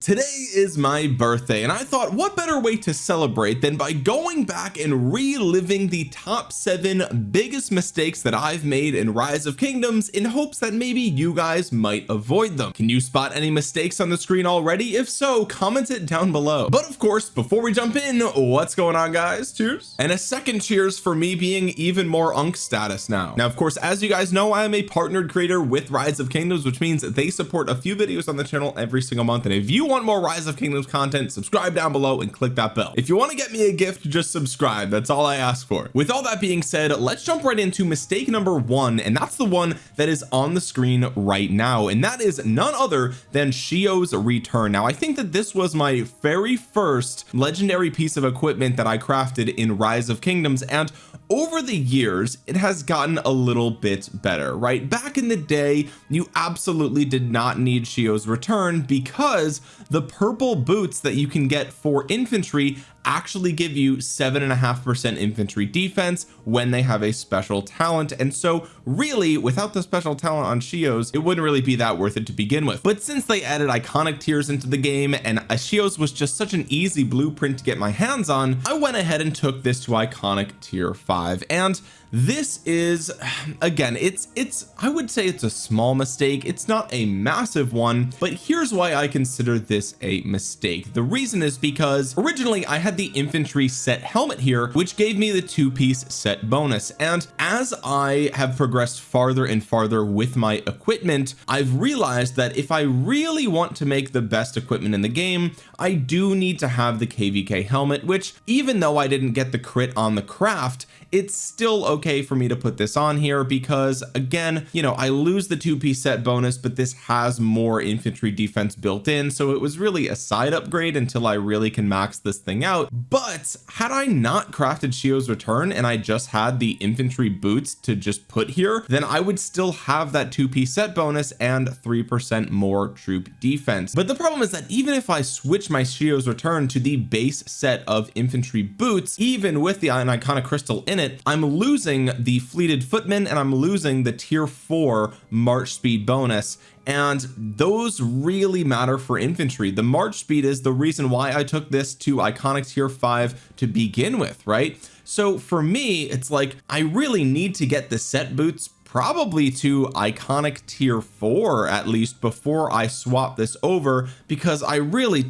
Today is my birthday, and I thought what better way to celebrate than by going back and reliving the top 7 biggest mistakes that I've made in Rise of Kingdoms in hopes that maybe you guys might avoid them. Can you spot any mistakes on the screen already? If so, comment it down below. But of course, before we jump in, what's going on, guys? Cheers. And a second cheers for me being even more Unk status now. Now, of course, as you guys know, I am a partnered creator with Rise of Kingdoms, which means they support a few videos on the channel every single month. And if you want more Rise of Kingdoms content, subscribe down below and click that bell. If you want to get me a gift, just subscribe. That's all I ask for. With all that being said, let's jump right into mistake number 1, and that's the one that is on the screen right now, and that is none other than Shio's return. Now, I think that this was my very first legendary piece of equipment that I crafted in Rise of Kingdoms, and over the years it has gotten a little bit better, right? Back in the day, you absolutely did not need Shio's return because the purple boots that you can get for infantry actually give you 7.5% infantry defense when they have a special talent. And so really, without the special talent on Shio's, it wouldn't really be that worth it to begin with. But since they added iconic tiers into the game and Shio's was just such an easy blueprint to get my hands on, I went ahead and took this to iconic tier 5. And this is, again, it's I would say it's a small mistake. It's not a massive one, but here's why I consider this a mistake. The reason is because originally I had the infantry set helmet here, which gave me the 2-piece set bonus, and as I have progressed farther and farther with my equipment, I've realized that if I really want to make the best equipment in the game, I do need to have the KVK helmet, which even though I didn't get the crit on the craft, it's still okay for me to put this on here because, again, you know, I lose the 2-piece set bonus, but this has more infantry defense built in, so it was really a side upgrade until I really can max this thing out. But had I not crafted Shio's return and I just had the infantry boots to just put here, then I would still have that 2-piece set bonus and 3% more troop defense. But the problem is that even if I switch my Shio's return to the base set of infantry boots, even with the iconic crystal in it, I'm losing the fleeted footmen and I'm losing the tier 4 march speed bonus, and those really matter for infantry. The march speed is the reason why I took this to iconic tier 5 to begin with, right? So for me, it's like I really need to get the set boots probably to iconic tier 4 at least before I swap this over, because I really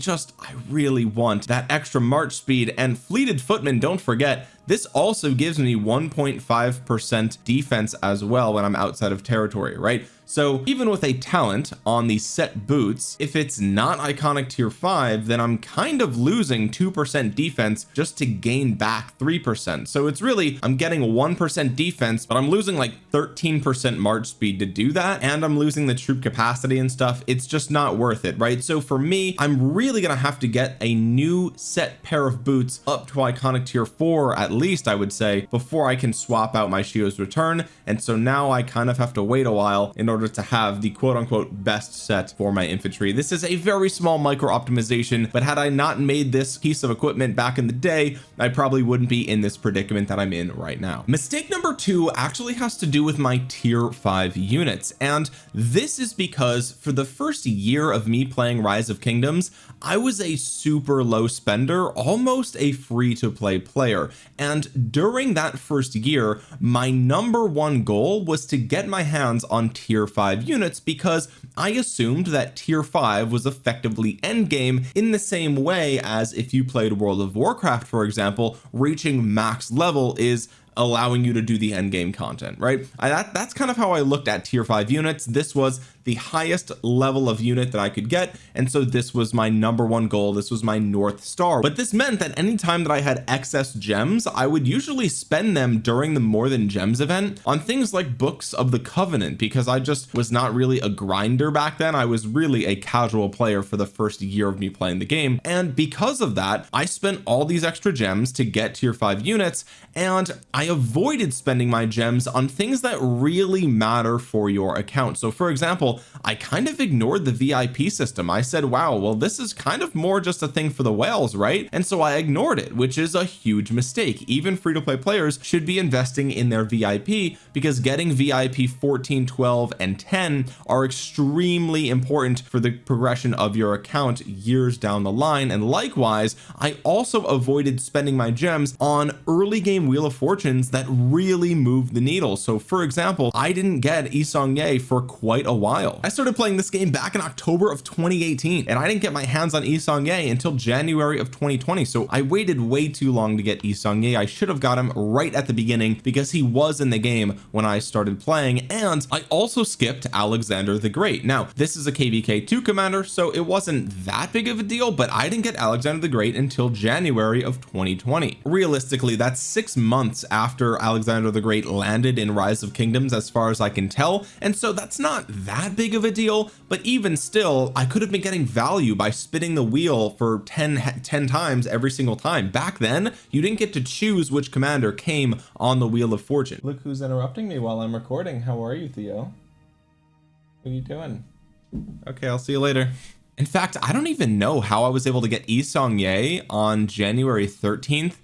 want that extra march speed. And fleeted footmen, don't forget, this also gives me 1.5% defense as well when I'm outside of territory, right? So even with a talent on the set boots, if it's not iconic tier 5, then I'm kind of losing 2% defense just to gain back 3%. So it's really, I'm getting 1% defense, but I'm losing like 13% march speed to do that, and I'm losing the troop capacity and stuff. It's just not worth it, right? So for me, I'm really gonna have to get a new set pair of boots up to iconic tier 4 at least, I would say, before I can swap out my Shio's return. And so now I kind of have to wait a while in order to have the quote-unquote best set for my infantry. This is a very small micro optimization, but had I not made this piece of equipment back in the day, I probably wouldn't be in this predicament that I'm in right now. Mistake number 2 actually has to do with my tier 5 units, and this is because for the first year of me playing Rise of Kingdoms, I was a super low spender, almost a free-to-play player, and during that first year, my number 1 goal was to get my hands on tier 5 units, because I assumed that tier 5 was effectively endgame in the same way as if you played World of Warcraft, for example. Reaching max level is allowing you to do the end game content, right? That's kind of how I looked at tier 5 units. This was the highest level of unit that I could get, and so this was my number 1 goal. This was my North Star. But this meant that anytime that I had excess gems, I would usually spend them during the More Than Gems event on things like Books of the Covenant, because I just was not really a grinder back then. I was really a casual player for the first year of me playing the game, and because of that, I spent all these extra gems to get tier 5 units, and I avoided spending my gems on things that really matter for your account. So for example, example, I kind of ignored the VIP system. I said, wow, well, this is kind of more just a thing for the whales, right? And so I ignored it, which is a huge mistake. Even free-to-play players should be investing in their VIP, because getting VIP 14, 12 and 10 are extremely important for the progression of your account years down the line. And likewise, I also avoided spending my gems on early game Wheel of Fortunes that really moved the needle. So for example, I didn't get Seong-Gye for quite a while. I started playing this game back in October of 2018, and I didn't get my hands on Seong-Gye until January of 2020. So I waited way too long to get Seong-Gye. I should have got him right at the beginning because he was in the game when I started playing. And I also skipped Alexander the Great. Now this is a kvk2 commander, so it wasn't that big of a deal, but I didn't get Alexander the Great until January of 2020. Realistically, that's 6 months after Alexander the Great landed in Rise of Kingdoms, as far as I can tell, and so that's not that big of a deal. But even still, I could have been getting value by spinning the wheel for 10 times every single time. Back then, you didn't get to choose which commander came on the Wheel of Fortune. Look who's interrupting me while I'm recording. How are you, Theo? What are you doing? Okay, I'll see you later. In fact, I don't even know how I was able to get Seong-Gye on January 13th,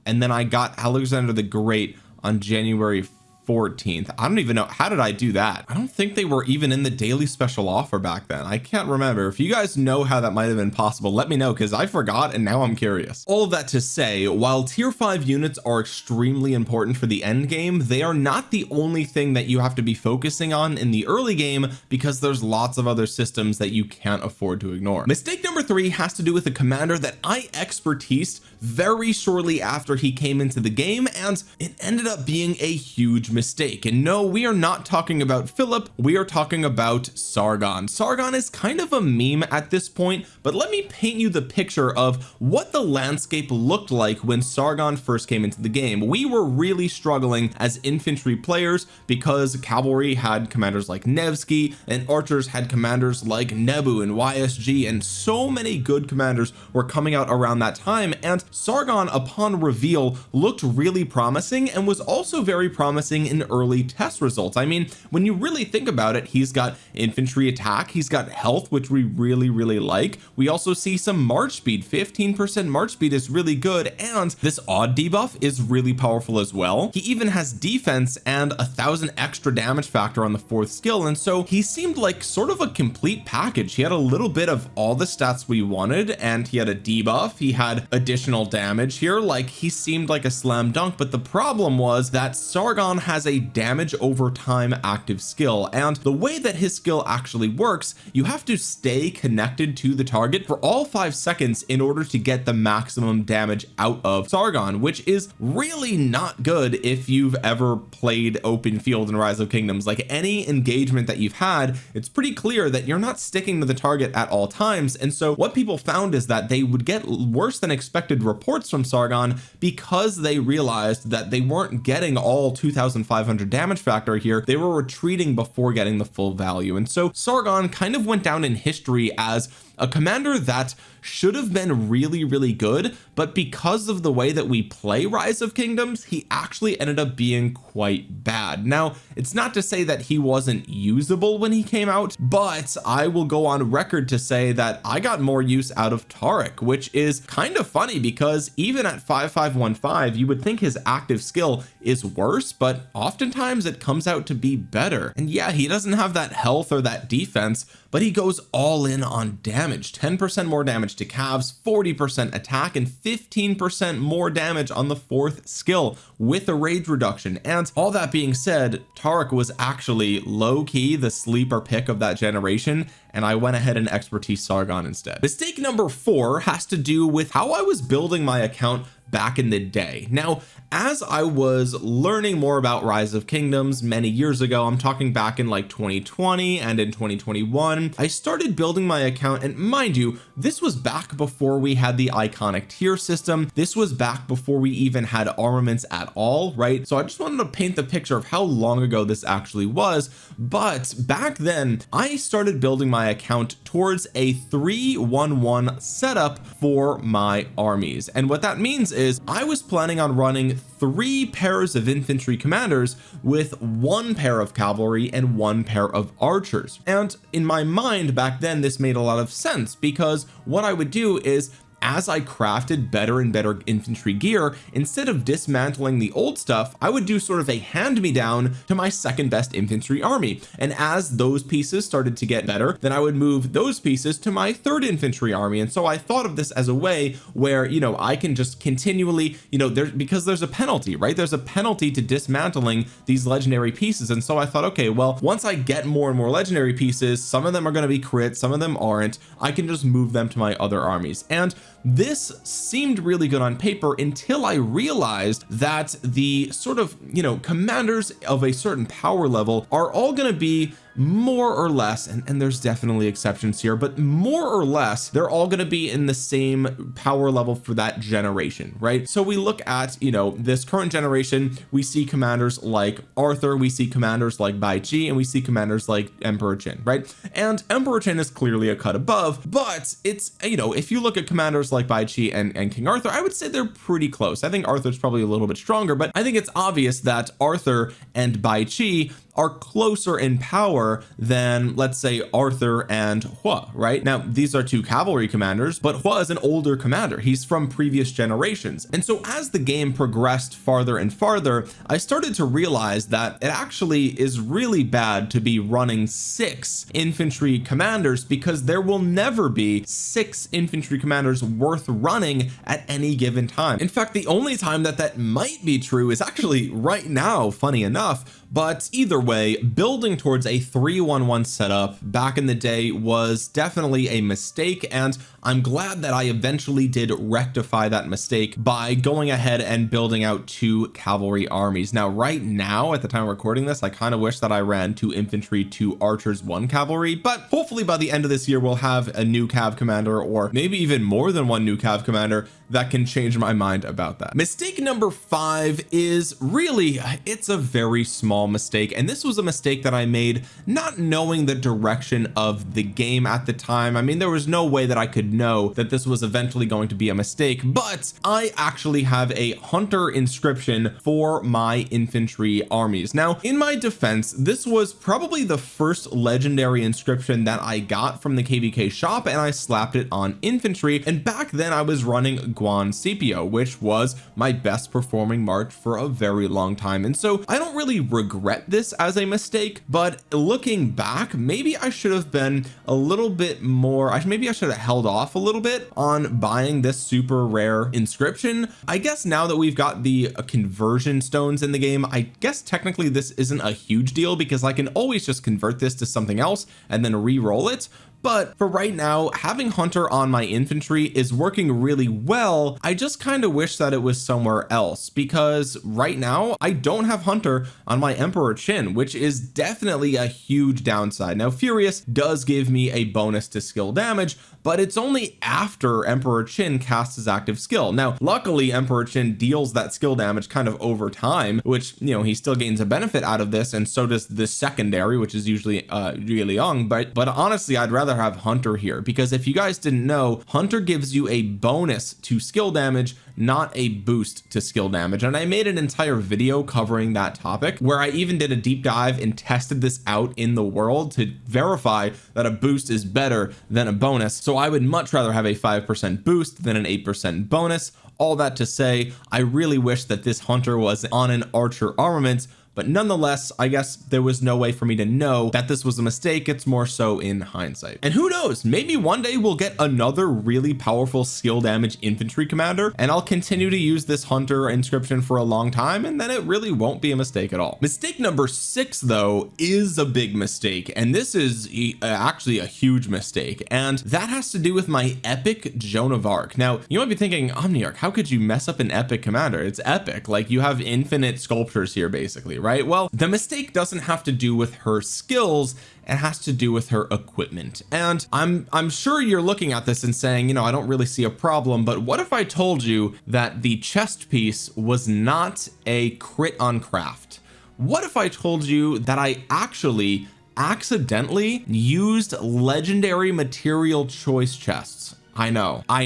and then I got Alexander the Great on January 14th. I don't even know, how did I do that? I don't think they were even in the daily special offer back then. I can't remember. If you guys know how that might have been possible, let me know, because I forgot and now I'm curious. All of that to say, while tier 5 units are extremely important for the end game, they are not the only thing that you have to be focusing on in the early game, because there's lots of other systems that you can't afford to ignore. Mistake number 3 has to do with a commander that I expertised very shortly after he came into the game, and it ended up being a huge mistake. And no, we are not talking about Philip, we are talking about Sargon. Sargon is kind of a meme at this point, but let me paint you the picture of what the landscape looked like when Sargon first came into the game. We were really struggling as infantry players because cavalry had commanders like Nevsky and archers had commanders like Nebu and YSG, and so many good commanders were coming out around that time. And Sargon, upon reveal, looked really promising and was also very promising in early test results. I mean, when you really think about it, he's got infantry attack, he's got health, which we really like. We also see some march speed. 15% march speed is really good, and this odd debuff is really powerful as well. He even has defense and 1,000 extra damage factor on the 4th skill, and so he seemed like sort of a complete package. He had a little bit of all the stats we wanted, and he had a debuff, he had additional damage here. Like, he seemed like a slam dunk. But the problem was that Sargon has a damage over time active skill, and the way that his skill actually works, you have to stay connected to the target for all 5 seconds in order to get the maximum damage out of Sargon, which is really not good if you've ever played open field in Rise of Kingdoms. Like, any engagement that you've had, it's pretty clear that you're not sticking to the target at all times. And so what people found is that they would get worse than expected reports from Sargon because they realized that they weren't getting all 2,500 damage factor here. They were retreating before getting the full value. And so Sargon kind of went down in history as a commander that should have been really good, but because of the way that we play Rise of Kingdoms, he actually ended up being quite bad. Now, it's not to say that he wasn't usable when he came out, but I will go on record to say that I got more use out of Tariq, which is kind of funny because even at 5515, you would think his active skill is worse, but oftentimes it comes out to be better. And yeah, he doesn't have that health or that defense, but he goes all in on damage. 10% more damage to calves, 40% attack, and 15% more damage on the 4th skill with a rage reduction. And all that being said, Tariq was actually low-key the sleeper pick of that generation, and I went ahead and expertise Sargon instead. Mistake number 4 has to do with how I was building my account back in the day. Now, as I was learning more about Rise of Kingdoms many years ago, I'm talking back in like 2020 and in 2021, I started building my account. And mind you, this was back before we had the iconic tier system. This was back before we even had armaments at all, right? So I just wanted to paint the picture of how long ago this actually was. But back then, I started building my account towards a 3-1-1 setup for my armies. And what that means is I was planning on running 3 pairs of infantry commanders with 1 pair of cavalry and 1 pair of archers. And in my mind back then, this made a lot of sense, because what I would do is, as I crafted better and better infantry gear, instead of dismantling the old stuff, I would do sort of a hand-me-down to my second best infantry army. And as those pieces started to get better, then I would move those pieces to my third infantry army. And so I thought of this as a way where, you know, I can just continually, you know, because there's a penalty, right? There's a penalty to dismantling these legendary pieces. And so I thought, okay, well, once I get more and more legendary pieces, some of them are going to be crit, some of them aren't, I can just move them to my other armies. And this seemed really good on paper until I realized that the sort of, you know, commanders of a certain power level are all going to be more or less, and there's definitely exceptions here, but more or less they're all going to be in the same power level for that generation, right? So we look at, you know, this current generation, we see commanders like Arthur, we see commanders like Bai Chi, and we see commanders like Emperor Qin, right? And Emperor Qin is clearly a cut above, but it's, you know, if you look at commanders like Bai Chi and King Arthur, I would say they're pretty close. I think Arthur's probably a little bit stronger, but I think it's obvious that Arthur and Bai Chi are closer in power than, let's say, Arthur and Hua, right? Now, these are 2 cavalry commanders, but Hua is an older commander. He's from previous generations. And so as the game progressed farther and farther, I started to realize that it actually is really bad to be running 6 infantry commanders, because there will never be 6 infantry commanders worth running at any given time. In fact, the only time that might be true is actually right now, funny enough. But either way, building towards a 3-1-1 setup back in the day was definitely a mistake, and I'm glad that I eventually did rectify that mistake by going ahead and building out 2 cavalry armies. Now, right now, at the time of recording this, I kind of wish that I ran 2 infantry, 2 archers, 1 cavalry, but hopefully by the end of this year, we'll have a new cav commander, or maybe even more than 1 new cav commander, that can change my mind about that. Mistake number 5 is really, it's a very small mistake, and this was a mistake that I made not knowing the direction of the game at the time. I mean, there was no way that I could know that this was eventually going to be a mistake, but I actually have a hunter inscription for my infantry armies. Now, in my defense, this was probably the first legendary inscription that I got from the KVK shop, and I slapped it on infantry, and back then I was running Guan Scipio, which was my best performing march for a very long time. And so I don't really regret this as a mistake, but looking back, maybe I should have been a little bit more, maybe I should have held off a little bit on buying this super rare inscription. I guess now that we've got the conversion stones in the game, I guess technically this isn't a huge deal, because I can always just convert this to something else and then re-roll it. But for right now, having hunter on my infantry is working really well. I just kind of wish that it was somewhere else, because right now I don't have hunter on my Emperor Qin, which is definitely a huge downside. Now, Furious does give me a bonus to skill damage, but it's only after Emperor Qin casts his active skill. Now, luckily, Emperor Qin deals that skill damage kind of over time, which, you know, he still gains a benefit out of this, and so does the secondary, which is usually Yu Liang. But honestly, I'd rather have hunter here, because if you guys didn't know, hunter gives you a bonus to skill damage, not a boost to skill damage. And I made an entire video covering that topic, where I even did a deep dive and tested this out in the world to verify that a boost is better than a bonus. So I would much rather have a 5% boost than an 8% bonus. All that to say, I really wish that this hunter was on an archer armament, but nonetheless, I guess there was no way for me to know that this was a mistake. It's more so in hindsight. And who knows, maybe one day we'll get another really powerful skill damage infantry commander, and I'll continue to use this hunter inscription for a long time, and then it really won't be a mistake at all. Mistake number 6, though, is a big mistake, and this is actually a huge mistake, and that has to do with my epic Joan of Arc. Now, you might be thinking, Omniarch, how could you mess up an epic commander? It's epic. Like, you have infinite sculptures here, basically, right? Well, the mistake doesn't have to do with her skills, it has to do with her equipment. And I'm sure you're looking at this and saying, you know, I don't really see a problem, but what if I told you that the chest piece was not a crit on craft? What if I told you that I actually accidentally used legendary material choice chests? I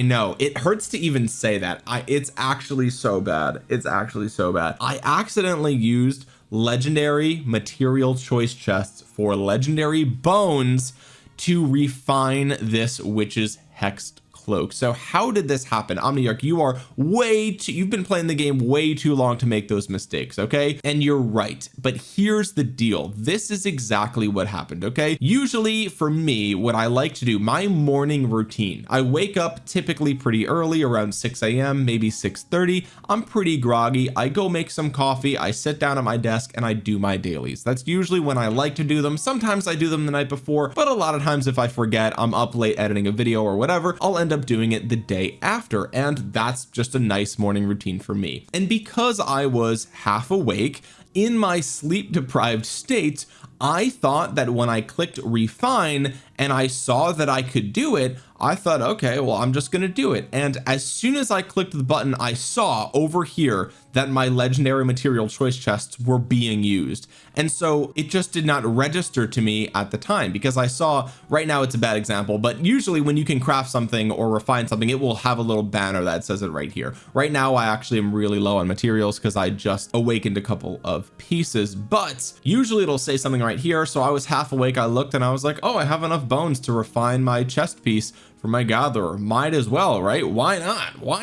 know it hurts to even say that. It's actually so bad. It's actually so bad. I accidentally used legendary material choice chests for legendary bones to refine this witch's hexed cloak. So how did this happen? Omniarch, you've been playing the game way too long to make those mistakes, okay? And you're right, but here's the deal. This is exactly what happened, okay? Usually for me, what I like to do, my morning routine, I wake up typically pretty early, around 6 a.m., maybe 6:30. I'm pretty groggy. I go make some coffee. I sit down at my desk and I do my dailies. That's usually when I like to do them. Sometimes I do them the night before, but a lot of times if I forget, I'm up late editing a video or whatever, I'll end up doing it the day after, and that's just a nice morning routine for me. And because I was half awake in my sleep deprived state, I thought that when I clicked refine and I saw that I could do it, I thought, okay, well, I'm just going to do it. And as soon as I clicked the button, I saw over here that my legendary material choice chests were being used. And so it just did not register to me at the time, because I saw, right now it's a bad example, but usually when you can craft something or refine something, it will have a little banner that says it right here. Right now, I actually am really low on materials because I just awakened a couple of pieces, but usually it'll say something right here. So I was half awake. I looked and I was like, oh, I have enough bones to refine my chest piece for my gatherer. Might as well, right? Why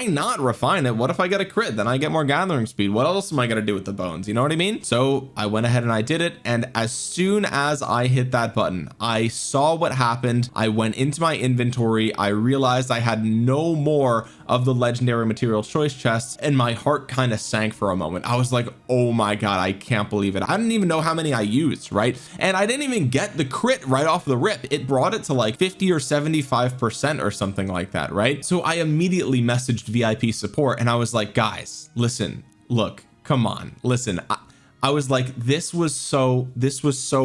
not refine it? What if I get a crit? Then I get more gathering speed. What else am I gonna do with the bones? You know what I mean? So I went ahead and I did it, and as soon as I hit that button, I saw what happened. I went into my inventory. I realized I had no more of the legendary material choice chests, and my heart kind of sank for a moment. I was like, oh my god, I can't believe it. I didn't even know how many I used, right? And I didn't even get the crit right off the rip. It brought it to like 50 or 75% or something like that, right? So I immediately messaged VIP support and I was like, guys, listen, look, come on, listen. I was like, this was so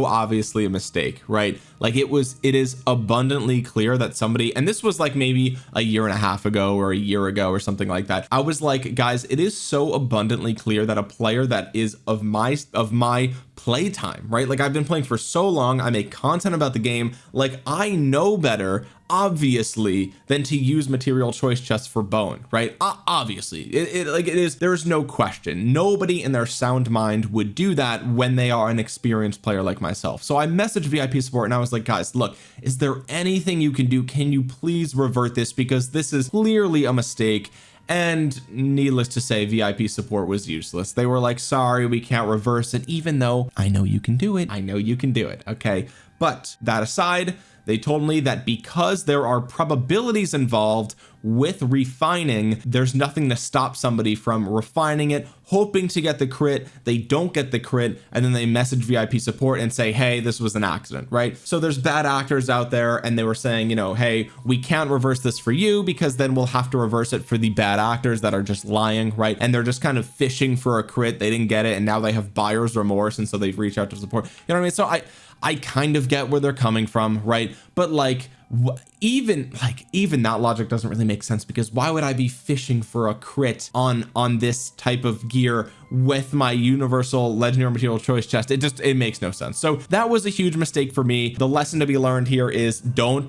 obviously a mistake, right? Like it is abundantly clear that somebody, and this was like maybe a year and a half ago or a year ago or something like that. I was like, guys, it is so abundantly clear that a player that is of my playtime, right? Like I've been playing for so long, I make content about the game, like I know better obviously than to use material choice chests for bone, right? Obviously there's no question. Nobody in their sound mind would do that when they are an experienced player like myself. So I messaged VIP support and I was like, guys, look, is there anything you can do? Can you please revert this? Because this is clearly a mistake. And needless to say, VIP support was useless. They were like, sorry, we can't reverse it, even though I know you can do it. I know you can do it. Okay. But that aside, they told me that because there are probabilities involved with refining, there's nothing to stop somebody from refining it, hoping to get the crit. They don't get the crit, and then they message VIP support and say, hey, this was an accident, right? So there's bad actors out there, and they were saying, you know, hey, we can't reverse this for you because then we'll have to reverse it for the bad actors that are just lying, right? And they're just kind of fishing for a crit. They didn't get it, and now they have buyer's remorse, and so they've reached out to support. You know what I mean? So I kind of get where they're coming from, right? But like even that logic doesn't really make sense, because why would I be fishing for a crit on this type of gear with my universal legendary material choice chest? It makes no sense. So that was a huge mistake for me. The lesson to be learned here is don't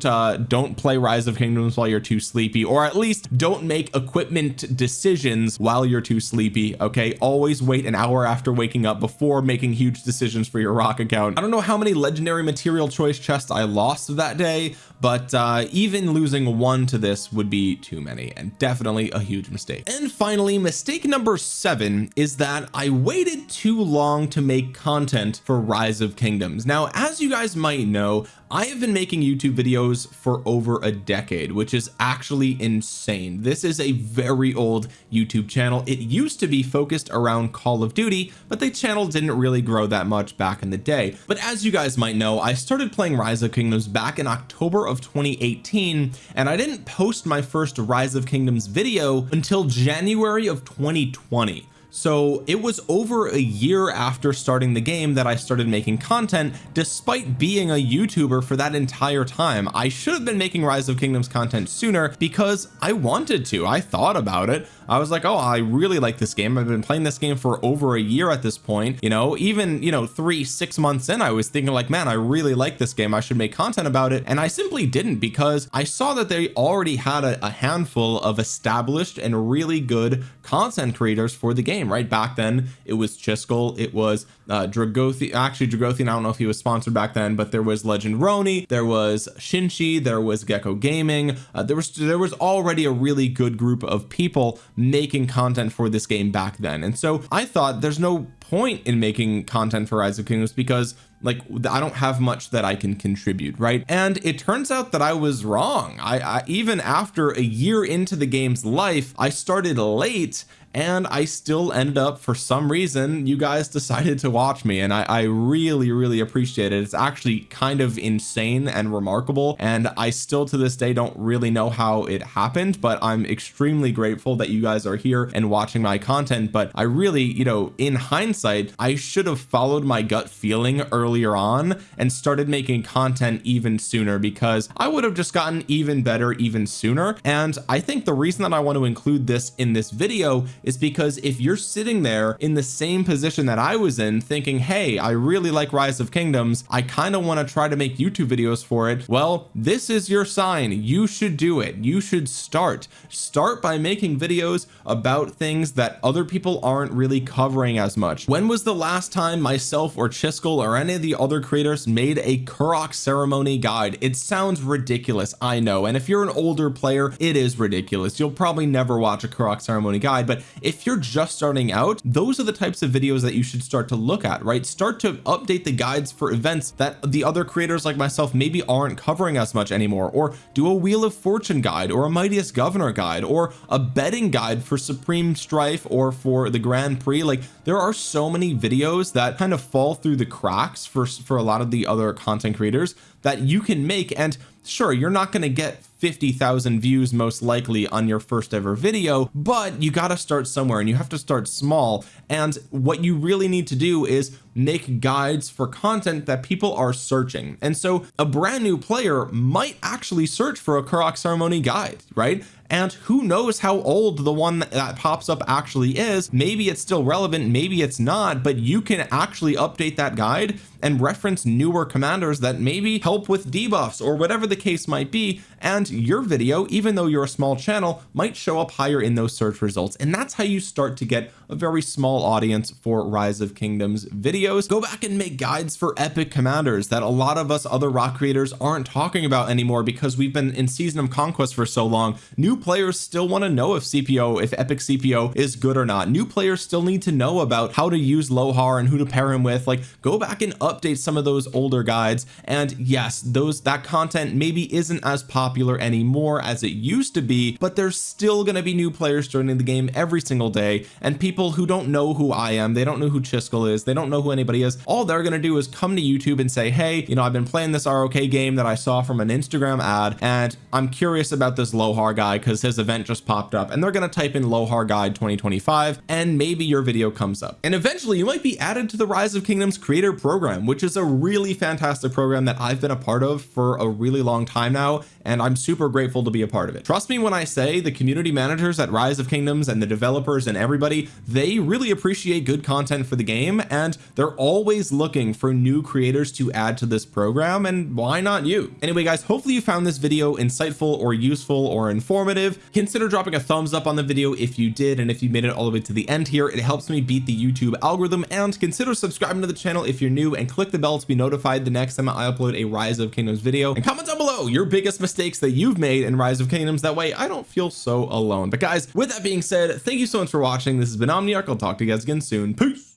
play Rise of Kingdoms while you're too sleepy, or at least don't make equipment decisions while you're too sleepy. Okay, always wait an hour after waking up before making huge decisions for your rock account. I don't know how many legendary material choice chests I lost that day, but even losing one to this would be too many, and definitely a huge mistake. And finally, mistake number 7 is that I waited too long to make content for Rise of Kingdoms. Now, as you guys might know, I have been making YouTube videos for over a decade, which is actually insane. This is a very old YouTube channel. It used to be focused around Call of Duty, but the channel didn't really grow that much back in the day. But as you guys might know, I started playing Rise of Kingdoms back in October of 2018, and I didn't post my first Rise of Kingdoms video until January of 2020. So it was over a year after starting the game that I started making content, despite being a YouTuber for that entire time. I should have been making Rise of Kingdoms content sooner because I wanted to. I thought about it. I was like, oh, I really like this game. I've been playing this game for over a year at this point, you know, even, you know, 3-6 months in, I was thinking like, man, I really like this game. I should make content about it. And I simply didn't, because I saw that they already had a handful of established and really good content creators for the game. Right back then, it was Chiskel, it was Dragothian. Actually, Dragothian, I don't know if he was sponsored back then, but there was Legend Roni, there was Shinchi, there was Gecko Gaming. There was already a really good group of people making content for this game back then. And so I thought there's no point in making content for Rise of Kingdoms, because like I don't have much that I can contribute, right? And it turns out that I was wrong. I even after a year into the game's life, I started late, and I still ended up, for some reason, you guys decided to watch me, and I really appreciate it. It's actually kind of insane and remarkable, and I still to this day don't really know how it happened, but I'm extremely grateful that you guys are here and watching my content. But I really, you know, in hindsight, I should have followed my gut feeling earlier on and started making content even sooner, because I would have just gotten even better even sooner. And I think the reason that I want to include this in this video is because if you're sitting there in the same position that I was in, thinking, hey, I really like Rise of Kingdoms, I kind of want to try to make YouTube videos for it, well, this is your sign. You should do it. You should start by making videos about things that other people aren't really covering as much. When was the last time myself or Chiskel or any of the other creators made a Kurok ceremony guide? It sounds ridiculous, I know, and if you're an older player, it is ridiculous. You'll probably never watch a Kurok ceremony guide, but if you're just starting out, those are the types of videos that you should start to look at, right? Start to update the guides for events that the other creators like myself maybe aren't covering as much anymore, or do a Wheel of Fortune guide, or a Mightiest Governor guide, or a betting guide for Supreme Strife or for the Grand Prix. Like, there are so many videos that kind of fall through the cracks for a lot of the other content creators that you can make. And sure, you're not going to get 50,000 views most likely on your first ever video, but you got to start somewhere, and you have to start small. And what you really need to do is make guides for content that people are searching. And so a brand new player might actually search for a Kurok ceremony guide, right? And who knows how old the one that pops up actually is. Maybe it's still relevant, maybe it's not, but you can actually update that guide and reference newer commanders that maybe help with debuffs or whatever the case might be, and your video, even though you're a small channel, might show up higher in those search results. And that's how you start to get a very small audience for Rise of Kingdoms videos. Go back and make guides for epic commanders that a lot of us other rock creators aren't talking about anymore, because we've been in Season of Conquest for so long. New players still want to know if epic CPO is good or not. New players still need to know about how to use Lohar and who to pair him with. Like, go back and update some of those older guides. And yes, that content maybe isn't as popular anymore as it used to be, but there's still going to be new players joining the game every single day, and people who don't know who I am, they don't know who Chiskel is, they don't know who anybody is. All they're going to do is come to YouTube and say, hey, you know, I've been playing this ROK game that I saw from an Instagram ad, and I'm curious about this Lohar guy because his event just popped up, and they're going to type in Lohar guide 2025, and maybe your video comes up, and eventually you might be added to the Rise of Kingdoms creator program, which is a really fantastic program that I've been a part of for a really long time now, and I'm super grateful to be a part of it. Trust me when I say the community managers at Rise of Kingdoms and the developers and everybody, they really appreciate good content for the game, and they're always looking for new creators to add to this program, and why not you? Anyway guys, hopefully you found this video insightful or useful or informative. Consider dropping a thumbs up on the video if you did, and if you made it all the way to the end here, it helps me beat the YouTube algorithm. And consider subscribing to the channel if you're new, and click the bell to be notified the next time I upload a Rise of Kingdoms video, and comment down below your biggest mistakes that you've made in Rise of Kingdoms. That way I don't feel so alone. But guys, with that being said, thank you so much for watching. This has been Omniarch. I'll talk to you guys again soon. Peace.